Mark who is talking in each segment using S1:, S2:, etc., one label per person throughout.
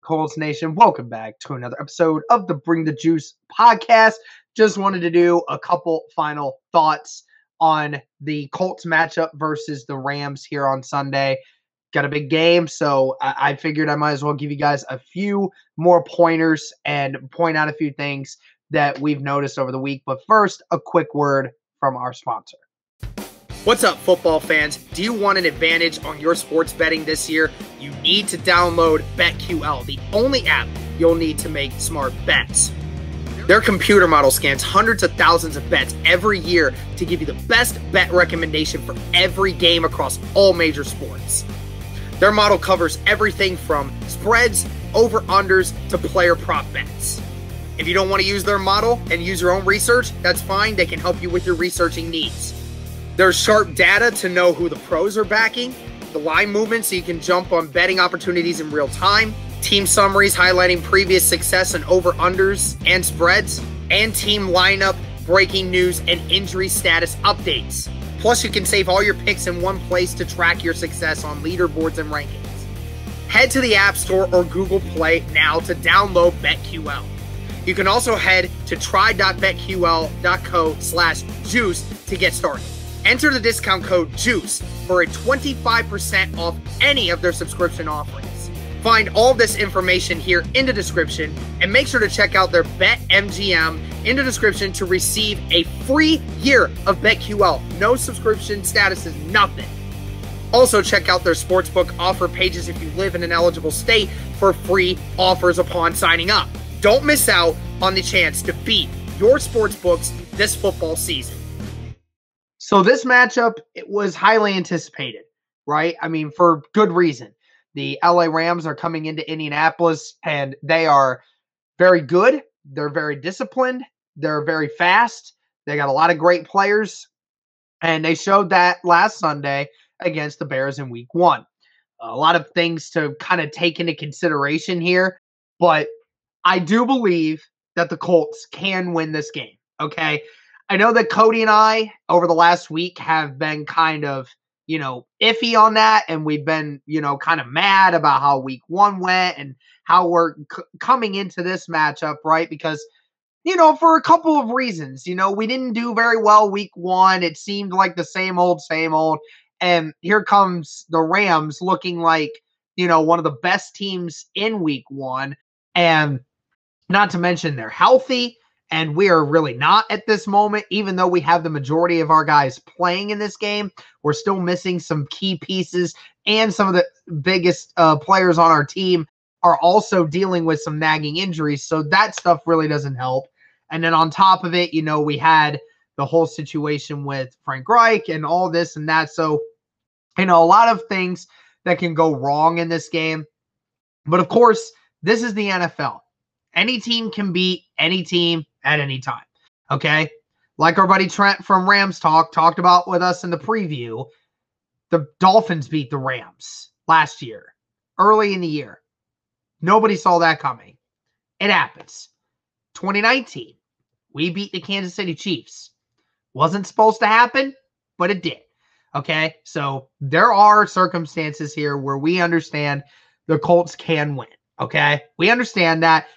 S1: Colts Nation? Welcome back to another episode of the Bring the Juice podcast. Just wanted to do a couple final thoughts on the Colts matchup versus the Rams here on Sunday. Got a big game, so I figured I might as well give you guys a few more pointers and point out a few things that we've noticed over the week. But first, a quick word from our sponsor.
S2: What's up, football fans? Do you want an advantage on your sports betting this year? You need to download BetQL, the only app you'll need to make smart bets. Their computer model scans hundreds of thousands of bets every year to give you the best bet recommendation for every game across all major sports. Their model covers everything from spreads, over-unders, to player prop bets. If you don't want to use their model and use your own research, that's fine. They can help you with your researching needs. There's sharp data to know who the pros are backing, the line movement so you can jump on betting opportunities in real time, team summaries highlighting previous success and over-unders and spreads, and team lineup, breaking news, and injury status updates. Plus, you can save all your picks in one place to track your success on leaderboards and rankings. Head to the App Store or Google Play now to download BetQL. You can also head to try.betql.co/juice to get started. Enter the discount code JUICE for a 25% off any of their subscription offerings. Find all this information here in the description, and make sure to check out their BetMGM in the description to receive a free year of BetQL. No subscription statuses, nothing. Also, check out their sportsbook offer pages if you live in an eligible state for free offers upon signing up. Don't miss out on the chance to beat your sportsbooks this football season.
S1: So this matchup, it was highly anticipated, right? I mean, for good reason. The LA Rams are coming into Indianapolis, and they are very good. They're very disciplined. They're very fast. They got a lot of great players, and they showed that last Sunday against the Bears in Week 1. A lot of things to kind of take into consideration here, but I do believe that the Colts can win this game, okay? I know that Cody and I, over the last week, have been kind of, iffy on that. And we've been, kind of mad about how Week 1 went and how we're coming into this matchup, right? Because, for a couple of reasons, we didn't do very well Week 1. It seemed like the same old. And here comes the Rams looking like, one of the best teams in Week 1. And not to mention they're healthy. And we are really not at this moment, even though we have the majority of our guys playing in this game. We're still missing some key pieces, and some of the biggest players on our team are also dealing with some nagging injuries. So that stuff really doesn't help. And then on top of it, we had the whole situation with Frank Reich and all this and that. So, a lot of things that can go wrong in this game. But of course, this is the NFL. Any team can beat any team at any time, okay? Like our buddy Trent from Rams Talk talked about with us in the preview, the Dolphins beat the Rams last year, early in the year. Nobody saw that coming. It happens. 2019, we beat the Kansas City Chiefs. Wasn't supposed to happen, but it did, okay? So there are circumstances here where we understand the Colts can win, okay? We understand that.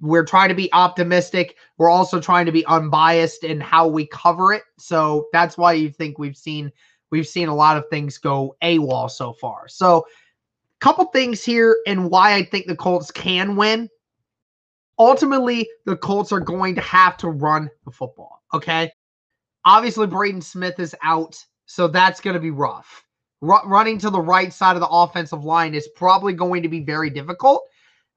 S1: We're trying to be optimistic. We're also trying to be unbiased in how we cover it. So that's why you think we've seen a lot of things go AWOL so far. So a couple things here and why I think the Colts can win. Ultimately, the Colts are going to have to run the football, okay? Obviously, Braden Smith is out, so that's going to be rough. Running to the right side of the offensive line is probably going to be very difficult.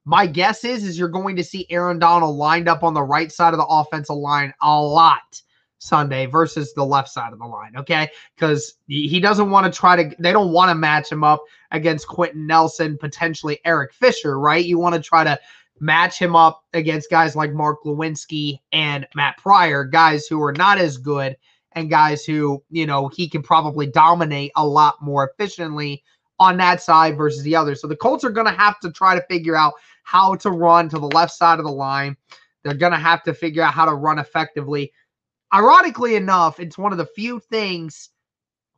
S1: My guess is you're going to see Aaron Donald lined up on the right side of the offensive line a lot Sunday versus the left side of the line, okay? Because he doesn't want to they don't want to match him up against Quentin Nelson, potentially Eric Fisher, right? You want to try to match him up against guys like Mark Lewinsky and Matt Pryor, guys who are not as good and guys who, he can probably dominate a lot more efficiently on that side versus the other. So the Colts are going to have to try to figure out how to run to the left side of the line. They're going to have to figure out how to run effectively. Ironically enough, it's one of the few things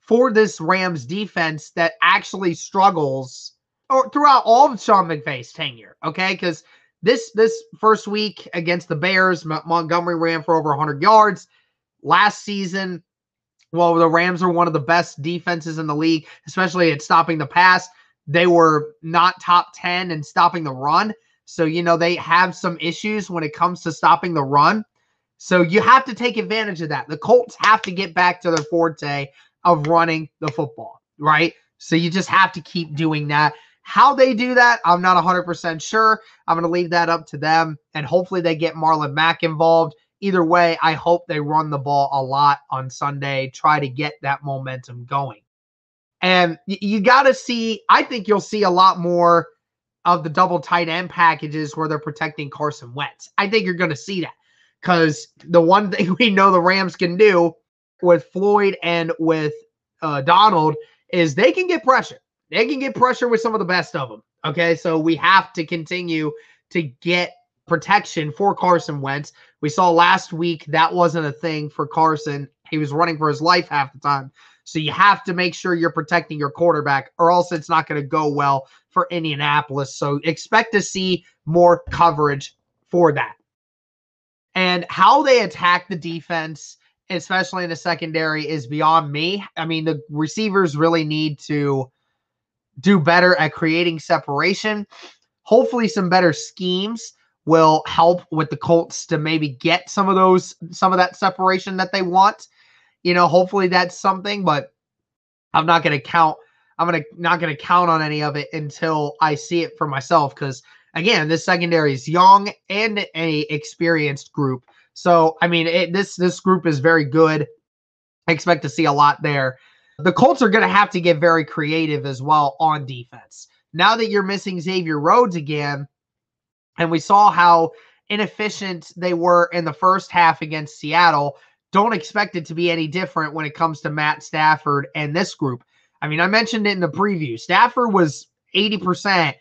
S1: for this Rams defense that actually struggles or throughout all of Sean McVay's tenure, okay? Because this first week against the Bears, Montgomery ran for over 100 yards. Last season, well, the Rams are one of the best defenses in the league, especially at stopping the pass. They were not top 10 in stopping the run. So, they have some issues when it comes to stopping the run. So you have to take advantage of that. The Colts have to get back to their forte of running the football, right? So you just have to keep doing that. How they do that, I'm not 100% sure. I'm going to leave that up to them, and hopefully they get Marlon Mack involved. Either way, I hope they run the ball a lot on Sunday, try to get that momentum going. And you got to see, I think you'll see a lot more of the double tight end packages where they're protecting Carson Wentz. I think you're going to see that because the one thing we know the Rams can do with Floyd and with Donald is they can get pressure. They can get pressure with some of the best of them. Okay, so we have to continue to get protection for Carson Wentz. We saw last week that wasn't a thing for Carson. He was running for his life half the time. So you have to make sure you're protecting your quarterback, or else it's not going to go well for Indianapolis. So expect to see more coverage for that. And how they attack the defense, especially in the secondary, is beyond me. I mean, the receivers really need to do better at creating separation. Hopefully some better schemes will help with the Colts to maybe get some of that separation that they want. Hopefully that's something, but I'm not going to count. Not going to count on any of it until I see it for myself. Because again, this secondary is young and a experienced group. So, I mean, this group is very good. I expect to see a lot there. The Colts are going to have to get very creative as well on defense. Now that you're missing Xavier Rhodes again, and we saw how inefficient they were in the first half against Seattle, don't expect it to be any different when it comes to Matt Stafford and this group. I mean, I mentioned it in the preview. Stafford was 80%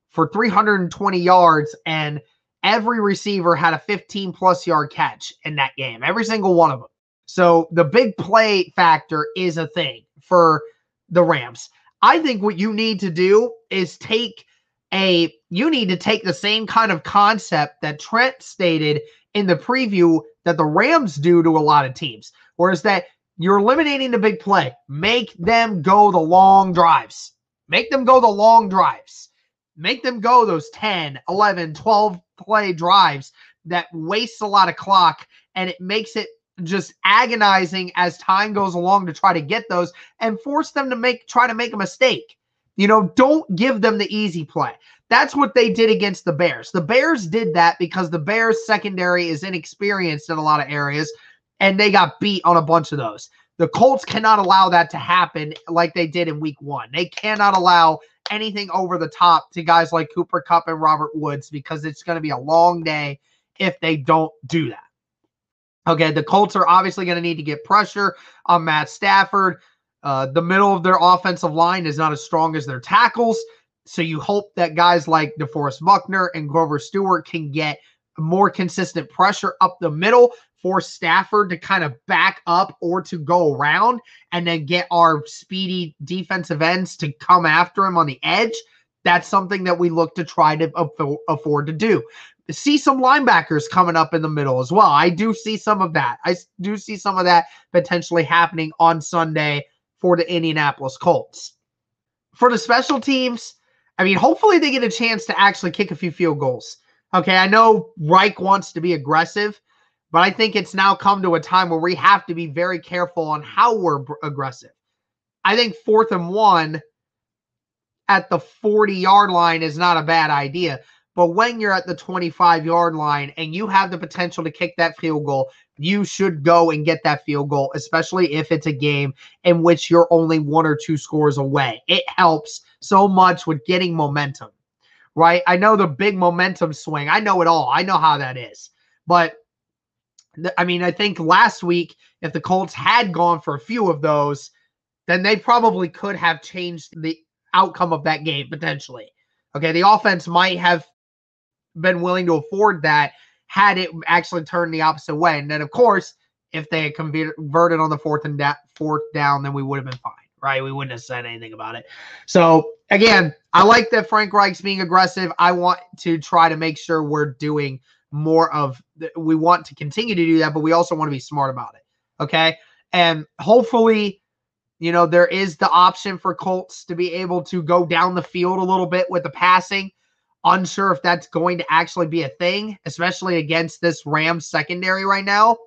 S1: for 320 yards, and every receiver had a 15-plus yard catch in that game, every single one of them. So the big play factor is a thing for the Rams. I think what you need to do is take the same kind of concept that Trent stated in the preview that the Rams do to a lot of teams, whereas that you're eliminating the big play. Make them go the long drives. Make them go the long drives. Make them go those 10, 11, 12 play drives that wastes a lot of clock, and it makes it just agonizing as time goes along to try to get those and force them to try to make a mistake. Don't give them the easy play. That's what they did against the Bears. The Bears did that because the Bears secondary is inexperienced in a lot of areas, and they got beat on a bunch of those. The Colts cannot allow that to happen like they did in week 1. They cannot allow anything over the top to guys like Cooper Kupp and Robert Woods, because it's going to be a long day if they don't do that. Okay, the Colts are obviously going to need to get pressure on Matt Stafford. The middle of their offensive line is not as strong as their tackles, so you hope that guys like DeForest Buckner and Grover Stewart can get more consistent pressure up the middle for Stafford to kind of back up or to go around, and then get our speedy defensive ends to come after him on the edge. That's something that we look to try to afford to do. See some linebackers coming up in the middle as well. I do see some of that. I do see some of that potentially happening on Sunday for the Indianapolis Colts. For the special teams, I mean, hopefully they get a chance to actually kick a few field goals. Okay, I know Reich wants to be aggressive, but I think it's now come to a time where we have to be very careful on how we're aggressive. I think 4th and 1 at the 40-yard line is not a bad idea. But when you're at the 25-yard line and you have the potential to kick that field goal, you should go and get that field goal, especially if it's a game in which you're only 1 or 2 scores away. It helps so much with getting momentum, right? I know the big momentum swing. I know it all. I know how that is. But, I mean, I think last week, if the Colts had gone for a few of those, then they probably could have changed the outcome of that game potentially. Okay, the offense might have been willing to afford that had it actually turned the opposite way. And then, of course, if they had converted on the fourth down, then we would have been fine, right? We wouldn't have said anything about it. So again, I like that Frank Reich's being aggressive. I want to try to make sure we're doing more of we want to continue to do that, but we also want to be smart about it. Okay. And hopefully, there is the option for Colts to be able to go down the field a little bit with the passing. Unsure if that's going to actually be a thing, especially against this Rams secondary right now.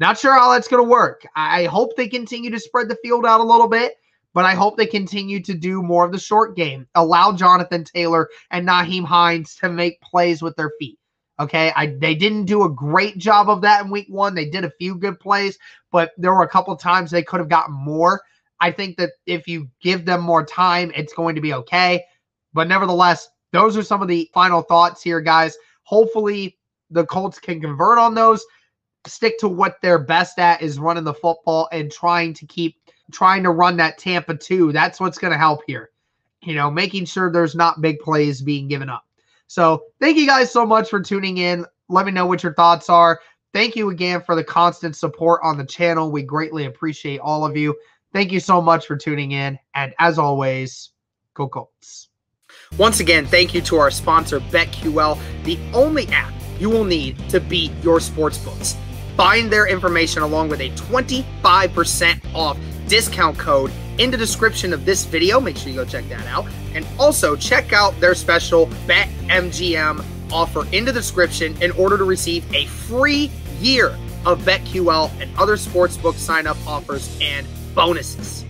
S1: Not sure how that's going to work. I hope they continue to spread the field out a little bit, but I hope they continue to do more of the short game. Allow Jonathan Taylor and Nyheim Hines to make plays with their feet. Okay, they didn't do a great job of that in week 1. They did a few good plays, but there were a couple times they could have gotten more. I think that if you give them more time, it's going to be okay. But nevertheless, those are some of the final thoughts here, guys. Hopefully, the Colts can convert on those, stick to what they're best at is running the football and trying to run that Tampa 2. That's what's going to help here. Making sure there's not big plays being given up. So thank you guys so much for tuning in. Let me know what your thoughts are. Thank you again for the constant support on the channel. We greatly appreciate all of you. Thank you so much for tuning in. And as always, go Colts.
S2: Once again, thank you to our sponsor, BetQL, the only app you will need to beat your sportsbooks. Find their information along with a 25% off discount code in the description of this video. Make sure you go check that out. And also check out their special BetMGM offer in the description in order to receive a free year of BetQL and other sportsbook sign-up offers and bonuses.